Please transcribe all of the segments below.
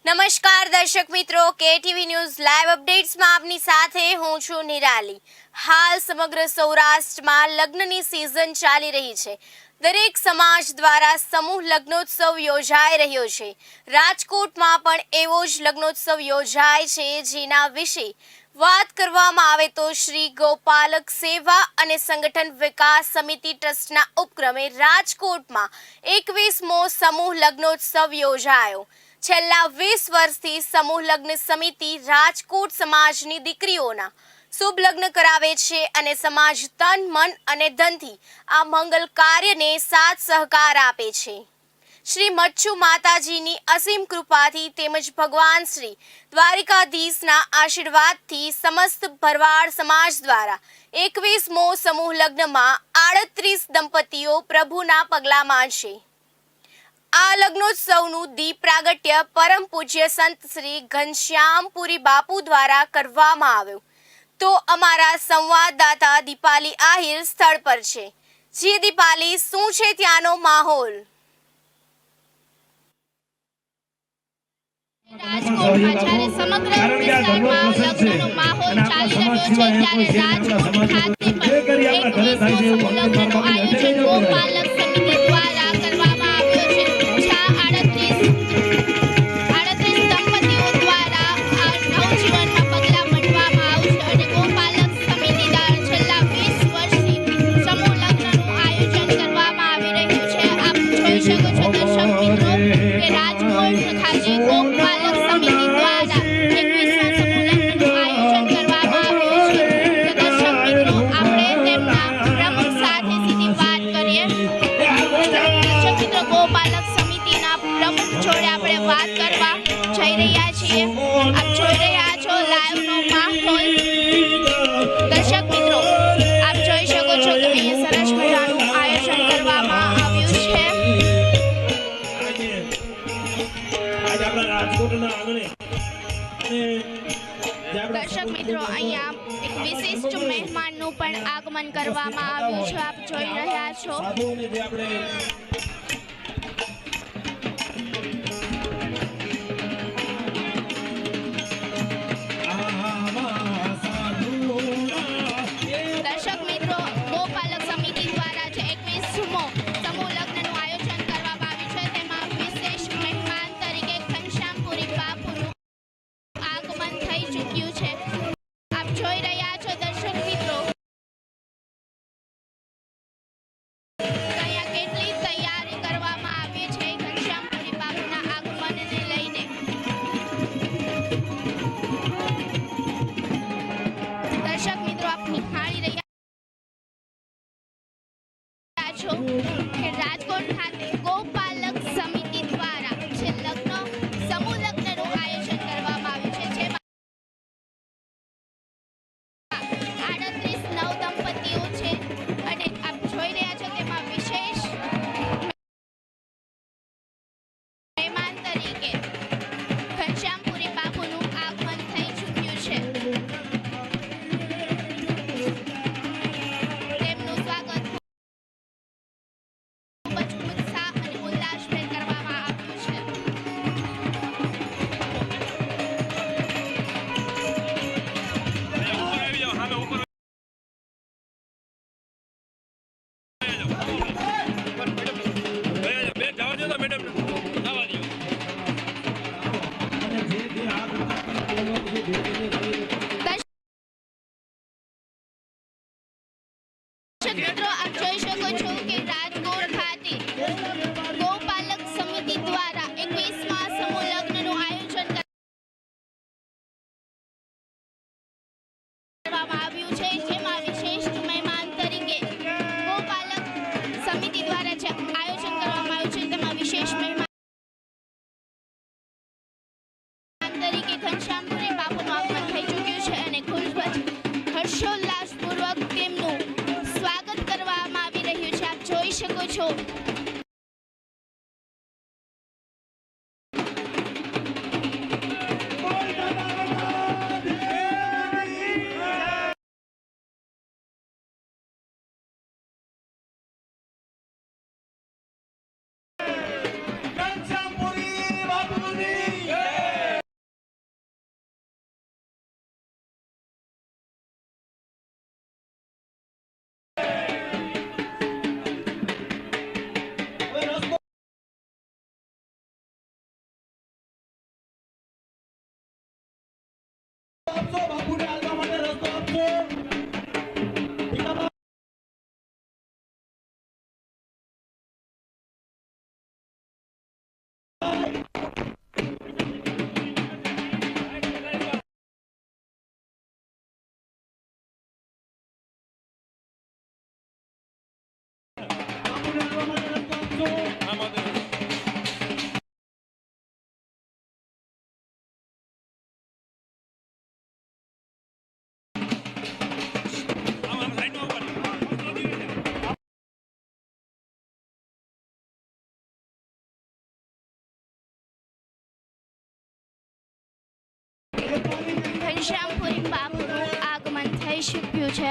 નમસ્કાર દર્શક મિત્રો, કેટીવી ન્યૂઝ લાઈવ અપડેટ્સમાં આપની સાથે હું છું નિરાલી। હાલ સમગ્ર સૌરાષ્ટ્રમાં લગ્નની સિઝન ચાલી રહી છે। દરેક સમાજ દ્વારા સમૂહ લગ્નોત્સવ યોજાઈ રહ્યો છે। રાજકોટમાં પણ એવો જ લગ્નોત્સવ યોજાય છે, જેના વિશે વાત કરવામાં આવે તો શ્રી ગોપાલક સેવા અને સંગઠન વિકાસ સમિતિ ટ્રસ્ટના ઉપક્રમે રાજકોટમાં 21મો સમૂહ લગ્નોત્સવ યોજાયો। છેલ્લા 20 વર્ષથી સમૂહ લગ્ન સમિતિ રાજકોટ સમાજની દીકરીઓના શુભ લગ્ન કરાવે છે અને સમાજ તન મન અને ધનથી આ મંગલ કાર્યને સાથ સહકાર આપે છે। શ્રી મચ્છુ માતાજીની અસીમ કૃપાથી તેમજ ભગવાન શ્રી દ્વારિકાધીશના આશીર્વાદથી સમસ્ત ભરવાડ સમાજ દ્વારા 21મો સમૂહ લગ્નમાં 38 દંપતીઓ પ્રભુના પગલામાં છે। આ લગ્નોત્સવનું દીપ પ્રાગટ્ય પરમ પૂજ્ય સંત શ્રી ઘનશ્યામપુરી બાપુ દ્વારા કરવામાં આવ્યું। તો અમારા સંવાદદાતા દીપાલી આહિર સ્થળ પર છે। જી દીપાલી, શું છે ત્યાંનો માહોલ? રાજકોટમાં જ્યારે સમગ્ર વિસ્તારમાં લગ્નનો માહોલ ચાલી રહ્યો છે, ત્યારે રાજકોટ ખાતે પણ 21મો સમૂહ લગ્નનું આયોજન ગોપાલક સમિતિ દ્વારા કરવામાં આવ્યું છે। જ્યાં 38 દંપતીઓ દ્વારા નવજીવનમાં પગલાં ભરવામાં આવશે અને ગોપાલક સમિતિ દ્વારા છેલ્લા 20 વર્ષથી સમૂહ લગ્નનું આયોજન કરવામાં આવી રહ્યું છે। આપ જોઈ શકો છો દર્શક મિત્રો કે રાજકોટ ખાતે ગોપાલક સમિતિ દ્વારા 21મા સમૂહ લગ્નનું આયોજન કરવામાં આવ્યું છે। તો દર્શક મિત્રો, આપણે તેમના પ્રમુખ સાથે સીધી વાત કરીએ। દર્શક મિત્રો, ગોપાલક સમિતિના પ્રમુખ જોડે આપણે વાત કરવા જઈ રહ્યા છીએ। આપ જોઈ રહ્યા છો લાઈવનો માહોલ। દર્શક મિત્રો, આપ જોઈ શકો છો કે અહીંયા સરસ મજાનું આયોજન કરવામાં આવ્યું છે। દર્શક મિત્રો, અહીંયા એક વિશિષ્ટ મહેમાનનું પણ આગમન કરવામાં આવ્યું છે। આપ જોઈ રહ્યા છો। દર્શક મિત્રો, ગોપાલક સમિતિ દ્વારા જે 21મો સમૂહ લગ્નનું આયોજન કરવામાં આવ્યું છે, તેમાં વિશેષ મહેમાન તરીકે ઘનશ્યામપુરી બાપુનું આગમન થઈ ચૂક્યું છે। આપ જોઈ રહ્યા છો દર્શક મિત્રો, અહીંયા કેટલી તૈયારી કરવામાં આવી છે ઘનશ્યામપુરી બાપુના આગમનને લઈને। દર્શક મિત્રો, આપ નિહાળી રહ્યા છો કે રાજકોટ ખાતે ગોપાલક સમિતિ દ્વારા જે સમૂહ લગ્નનું આયોજન કરવામાં આવ્યું છે, જેમાં 38 નવદંપતીઓ છે અને આપ જોઈ રહ્યા છો તેમાં વિશેષ મહેમાન તરીકે ઘનશ્યામપુરી બાપુનું આગમન થઈ ચૂક્યું છે। તેમનું સ્વાગત ખૂબ જ ઉત્સાહ અને ઉલ્લાસભેર કરવામાં આવ્યું છે। દર્શક મિત્રો, આપ જોઈ શકો છો કે રાજકોટ ખાતે ગોપાલક સમિતિ દ્વારા 21મા સમૂહ લગ્નનું આયોજન કરવામાં આવ્યું છે, જેમાં વિશેષ મહેમાન તરીકે ગોપાલક સમિતિ દ્વારા જે આયોજન કરવામાં આવ્યું છે, તેમાં વિશેષ મહેમાન તરીકે ઘનશ્યામપુરી બાપુનું આગમન થઈ ચૂક્યું છે અને ખૂબ જ હર્ષોલ્લાસપૂર્વક તેમનું સ્વાગત કરવામાં આવી રહ્યું છે। આપ જોઈ શકો છો। ઘનશ્યામપુરી બાપુનું આગમન થઈ ચૂક્યું છે.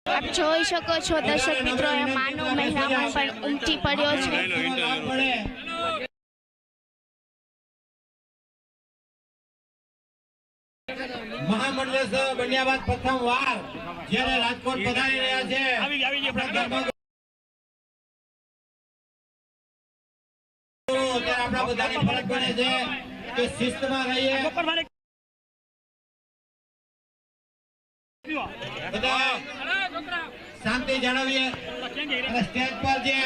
આપ જોઈ શકો છો દર્શક મિત્રો, એ માનવ મહિનામાં પણ ઉમટી પડ્યો છે. મહામંડલેશ્વર બન્યા બાદ પ્રથમ વાર જ્યારે રાજકોટ પધારી રહ્યા છે, ત્યારે આપણા બધાની ફરજ બને છે કે શિસ્તમાં રહીએ, બધા શાંતિ જાળવીએ અને સ્ટેજ પર જે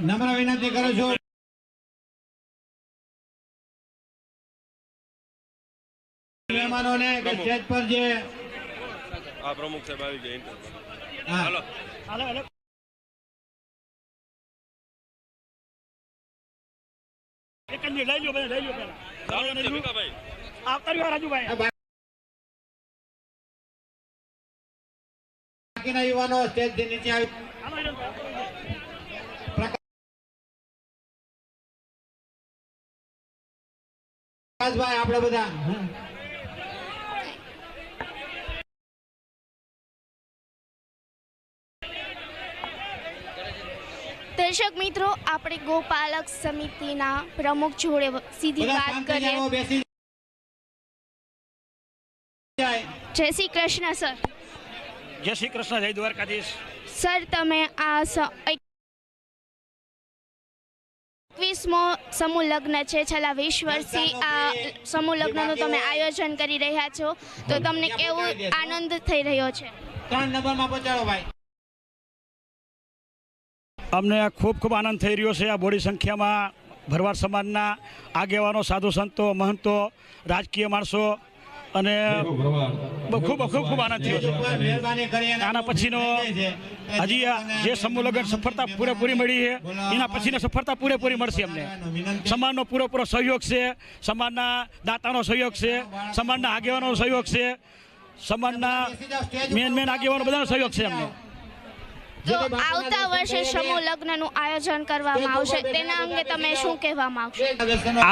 નમ્ર વિનંતી કરું છું મહેમાનોને કે સ્ટેજ પર જે પ્રમુખ સાહેબ આવી જાય. હાલો બાકીના યુવાનો સ્ટેજ થી નીચે આવી પ્રકાશભાઈ આપણે બધા દર્શક મિત્રો, આપણે ગોપાલક સમિતિના પ્રમુખ જોડે સીધી બધા વાત શાંતિ કરીએ. જાળવો, બેસી જાય. જય શ્રી કૃષ્ણ સર. જય શ્રી કૃષ્ણ, જય દ્વારકાધીશ. સર, તમે આ 21મો સમૂહ લગ્ન છે, છેલ્લા 20 વર્ષથી આ સમૂહ લગ્નનું તમે આયોજન કરી રહ્યા છો, તો તમને કેવું આનંદ થઈ રહ્યો છે? 3 નંબરમાં પહોંચાડો ભાઈ. અમને ખૂબ ખૂબ આનંદ થઈ રહ્યો છે. આ બોડી સંખ્યામાં ભરવાડ સમાજના આગેવાનો, સાધુ સંતો, મહંતો, રાજકીય માણસો અને ખૂબ ખૂબ ખૂબ આનંદ થયો છે. મહેરબાની કરી અને આના પછીનો હજી જે સમૂહ લગ્ન સફળતા પૂરેપૂરી મળી છે, એના પછીની સફળતા પૂરેપૂરી મળશે. અમને સમાજનો પૂરેપૂરો સહયોગ છે, સમાજના દાતાનો સહયોગ છે, સમાજના આગેવાનોનો સહયોગ છે, સમાજના મેન આગેવાનો બધાનો સહયોગ છે અમને. તો આવતા વર્ષે સમૂહ લગ્નનું આયોજન કરવામાં આવશે, તેના અંગે તમે શું કહેવા માંગશો?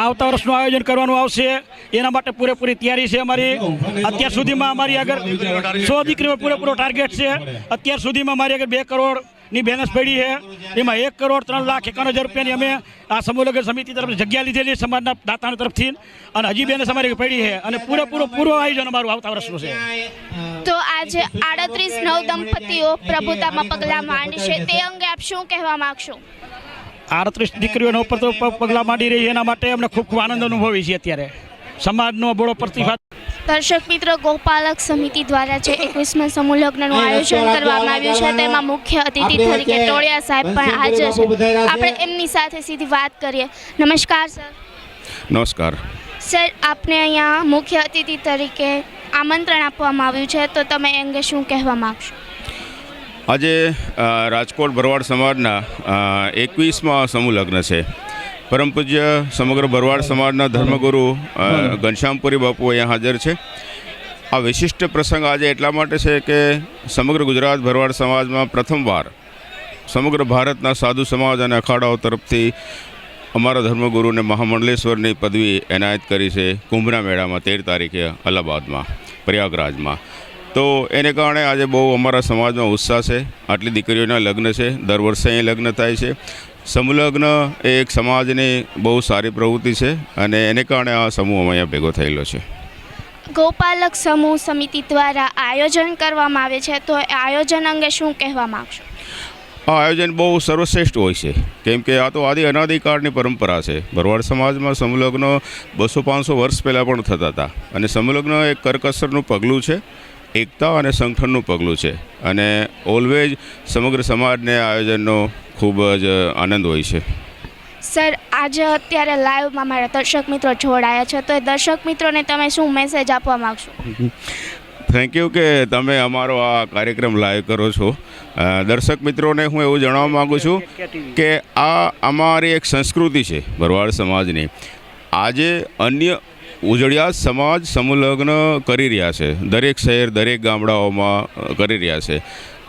આવતા વર્ષનું આયોજન કરવાનું આવશે, એના માટે પૂરેપૂરી તૈયારી છે અમારી. અત્યાર સુધીમાં અમારી આગળ 100 દીકરીનો પૂરેપૂરો ટાર્ગેટ છે. અત્યાર સુધીમાં મારી આગળ 2 કરોડ ની બેલેન્સ પડી છે એમાં 1,03,51,000 રૂપિયાની અમે આ સમૂહ લગ્ન સમિતિ તરફથી જગ્યા લીધેલી સમાજના દાતાનો તરફથી અને હજી બેલેન્સ અમારી પડી છે અને પૂરું આયોજન અમારું આવતા વર્ષનું છે. તો આજે 38 નવદંપતીઓ પ્રભુતામાં પગલાં માંડશે તે અંગે આપ શું કહેવા માંગશો? 38 દીકરીઓના ઉપર તો પગલાં માંડી રહી છે એના માટે અમને ખૂબ ખૂબ આનંદ અનુભવી છે. અત્યારે સમાજનો બળો પ્રતિભાગ. દર્શક મિત્રો, ગોપાલક સમિતિ દ્વારા જે 21મા સમૂહ લગ્નનું આયોજન કરવામાં આવ્યું છે તેમાં મુખ્ય અતિથિ તરીકે ટોળિયા સાહેબ પણ હાજર છે. આપણે એમની સાથે સીધી વાત કરીએ. નમસ્કાર સર. નમસ્કાર સર, આપને અહીંયા મુખ્ય અતિથિ તરીકે આમંત્રણ આપવામાં આવ્યું છે, તો તમે એ અંગે શું કહેવા માગશો? આજે રાજકોટ ભરવાડ સમાજના 21મા સમૂહ લગ્ન છે. પરમ પૂજ્ય સમગ્ર ભરવાડ સમાજના ધર્મગુરુ ઘનશ્યામપુરી બાપુ અહીંયા હાજર છે. આ વિશિષ્ટ પ્રસંગ આજે એટલા માટે છે કે સમગ્ર ગુજરાત ભરવાડ સમાજમાં પ્રથમવાર સમગ્ર ભારતના સાધુ સમાજ અને અખાડાઓ તરફથી અમારા ધર્મગુરુને મહામંડલેશ્વરની પદવી એનાયત કરી છે કુંભના મેળામાં 13 તારીખે અલ્હાબાદમાં પ્રયાગરાજમાં. તો એને કારણે આજે બહુ અમારા સમાજમાં ઉત્સાહ છે. આટલી દીકરીઓના લગ્ન છે. દર વર્ષે અહીં લગ્ન થાય છે. સમૂહ લગ્ન એ એક સમાજની બહુ સારી પ્રવૃત્તિ છે અને એને કારણે આ સમૂહ અહીંયા ભેગો થયેલો છે. ગોપાલક સમૂહ સમિતિ દ્વારા આયોજન કરવામાં આવે છે, તો એ આયોજન અંગે શું કહેવા માંગશો? આ આયોજન બહુ સર્વશ્રેષ્ઠ હોય છે કેમ કે આ તો અનાદિકાળની પરંપરા છે. ભરવાડ સમાજમાં સમૂહ લગ્ન 200-500 વર્ષ પહેલાં પણ થતા હતા અને સમૂહ લગ્ન એક કરકસરનું પગલું છે, એકતા અને સંગઠનનું પગલું છે અને ઓલવેજ સમગ્ર સમાજને આયોજનનો ખૂબ જ આનંદ હોય છે. સર, આજે અત્યારે લાઈવમાં મારા દર્શક મિત્રો જોડાયા છે, તો એ દર્શક મિત્રોને તમે શું મેસેજ આપવા માગશો? થેન્ક યુ કે તમે અમારો આ કાર્યક્રમ લાઈવ કરો છો. દર્શક મિત્રોને હું એવું જણાવવા માગું છું કે આ અમારી એક સંસ્કૃતિ છે ભરવાડ સમાજની. આજે અન્ય ઉજળિયા સમાજ સમૂહ લગ્ન કરી રહ્યા છે, દરેક શહેર દરેક ગામડાઓમાં કરી રહ્યા છે.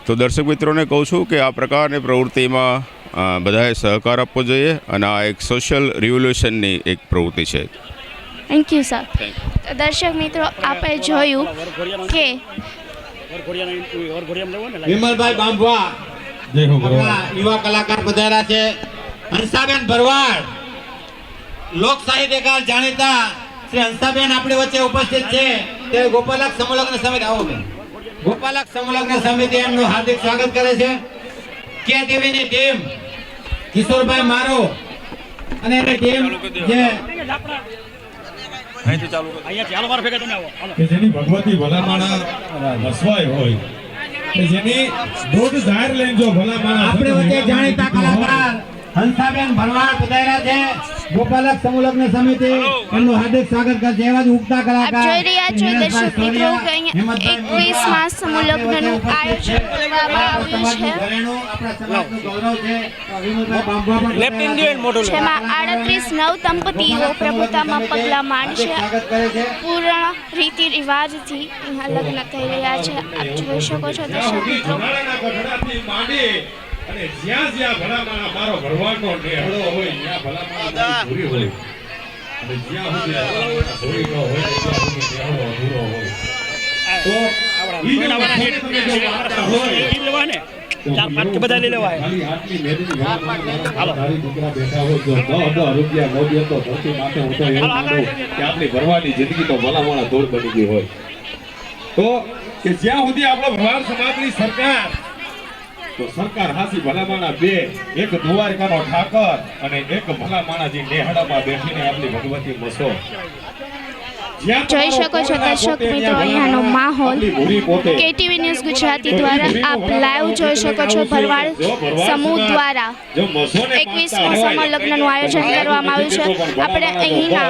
તો દર્શક મિત્રોને કહું છું કે આ પ્રકારની પ્રવૃત્તિમાં બધાએ સહકાર આપવો જોઈએ અને આ એક સોશિયલ રિવોલ્યુશનની એક પ્રવૃત્તિ છે. Thank you sir. તો દર્શક મિત્રો, આપણે જોયું કે વિમલભાઈ બાંભવા આપણા યુવા કલાકાર પધાર્યા છે. હંસાબેન ભરવાડ લોક સાહિત્યકાર જાણીતા શ્રી હંસાબેન આપણી વચ્ચે ઉપસ્થિત છે. તે ગોપાલક સમૂહ લગ્ન સમિતિ ગોપાલક સમૂહ લગ્ન સમિતિ એમનું હાર્દિક સ્વાગત કરે છે. કે ટીવીની ટીમ કિશોરભાઈ મારો અને એની ટીમ જે કે જેની ભગવતી ભલામણા વસવાય હોય કે જેની દોઢ જાહેર લઈને જો ભલામણા આપણે વચ્ચે જાણીતા કલાકાર હંસાબેન ભરવાડ પધાર્યા છે. ગોપાલક સમૂહ લગ્ન સમિતિ એમનું હાર્દિક સ્વાગત કરે છે. એવા જ ઉગતા આપ કલાકાર જોઈ રહ્યા છો દર્શક મિત્રો કે અહીંયા 21મા સમૂહ લગ્નનું આયોજન કરવામાં આવ્યું છે, જેમાં 38 નવદંપતીઓ પ્રભુતામાં પગલાં માંડશે. પૂર્ણ રીતિ રિવાજથી અહીંયા લગ્ન થઈ રહ્યા છે. આપ જોઈ શકો છો દર્શક મિત્રો. અને જ્યાં જ્યાં ભલામણા મારો ભરવાનો નેહળો હોય ત્યાં ભલામણા પૂરી હોય અને જ્યાં સુધી ભલામણા પૂરી ન હોય ત્યાં સુધી નેહળો અધૂરો હોય. તો ઈ જો તમે જો વાર્તા હોય બધા લઈ લેવાય. ખાલી આટલી મેદની ભલામણા તારી દીકરા બેઠા હોય જો 10 રૂપિયા ન દે તો ધરતી માથે હું તો એમ માનું કે આપણી ભરવાની જિંદગી તો ભલામણા દોડ બની ગઈ હોય. તો કે જ્યાં સુધી આપણો ભરવાડ સમાજની સરકાર તો સરકાર હાસી ભલામાણા બે, એક દ્વારકાનો ઠાકર અને એક ભલામાણાજી નેહડામાં બેઠીને આપણી ભગવતી મસો. જોઈ શકો છો દર્શક મિત્રો અહીંયાનો માહોલ. કેટીવી ન્યૂઝ ગુજરાતી દ્વારા આપ લાઈવ જોઈ શકો છો. ભરવાડ સમૂહ દ્વારા 21મા સમૂહ લગ્નનું આયોજન કરવામાં આવ્યું છે. આપણે અહીંના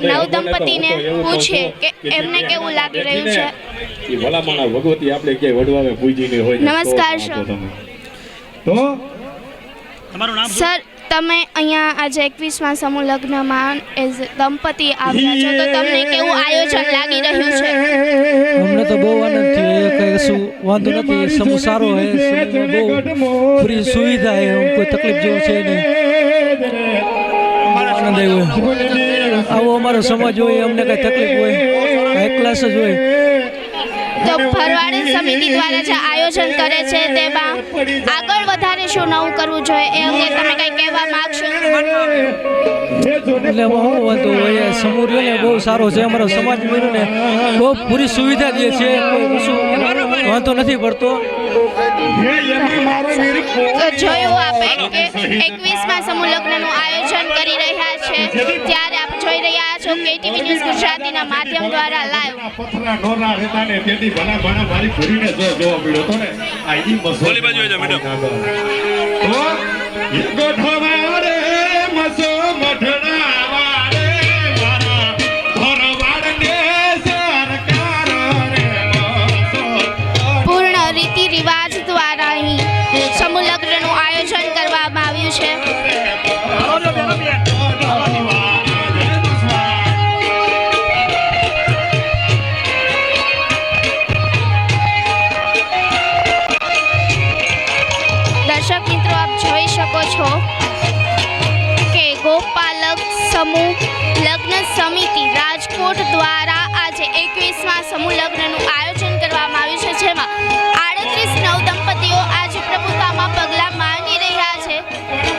નવદંપતીને પૂછીએ કે એમને કેવું લાગી રહ્યું છે. ભલામાણા ભગવતી આપણે ક્યાંય વડવાવે પૂજીને હોય. નમસ્કાર સર. તો સર, તમે અહીંયા આજે 21મા સમૂહ લગ્નમાં એઝ દંપતી આવ્યા છો, તો તમને કેવું આયોજન લાગી રહ્યું છે? અમને તો બહુ આનંદ થયો. કઈ શું વાંધો નથી. સમૂહ સારો છે, બહુ પૂરી સુવિધા છે, કોઈ તકલીફ જેવું છે નહીં. આનંદ આવ્યો. આવો અમારો સમાજ હોય, અમને કઈ તકલીફ હોય એકલાસ જ હોય. તો ભરવાડ સમિતિ દ્વારા જે આયોજન કરે છે તેમાં આગળ વધારે શું નવું કરવું જોઈએ એ અંગે તમે કંઈ કહેવા માંગશો? એટલે એમાં શું વાંધો હોય સમૂહ રહ્યો ને બહુ સારો છે અમારો સમાજ ને બહુ પૂરી સુવિધા દે છે કોઈ કશું વાંધો નથી પડતો. તો જોયું આપણે કે 21મા સમૂહ લગ્નનું આયોજન કરી રહ્યા છે ત્યારે આપ જોઈ રહ્યા છો કેટીવી ન્યૂઝ ગુજરાતીના માધ્યમ દ્વારા લાઈવ. પથરા નોરા રહેતા ને તેથી ભલા ભલા મારી ભૂરીને જોવા મળ્યો તો ને આ ઈ મસો ઓલી બાજુ આવી જાઓ, મેડમ. તો ઈ ગોઠવા રે મસો મઠડા વાળે મારા ભરવાડને સરકાર રે મસો. પૂર્ણ રીતિ રિવાજ દ્વારા અહીં સમૂહ લગ્નનું આયોજન કરવામાં આવ્યું છે. દર્શક મિત્રો આપ જોઈ શકો છો કે ગોપાલક સમૂહ લગ્ન સમિતિ રાજકોટ દ્વારા આજે 21મા સમૂહ લગ્નનું આયોજન કરવામાં આવ્યું છે જેમાં 38 નવદંપતિઓ આજે પ્રભુતામાં પગલાં માંડી રહ્યા છે.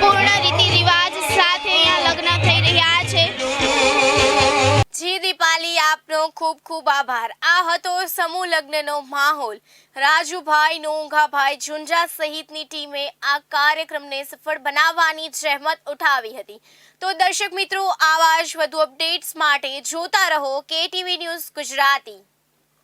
પૂર્ણ રીતિ રિવાજ સાથે અહીંયા લગ્ન થઈ રહ્યા છે. જી દીપાલી, આપનો ખૂબ ખૂબ આભાર. આ હતો સમૂહ લગ્નનો માહોલ. રાજુભાઈ, નોંઘાભાઈ ઝુંઝા સહિતની ટીમે આ કાર્યક્રમને સફળ બનાવવાની જહેમત ઉઠાવી હતી. તો દર્શક મિત્રો, આવા જ વધુ અપડેટ્સ માટે જોતા રહો કેટીવી ન્યૂઝ ગુજરાતી.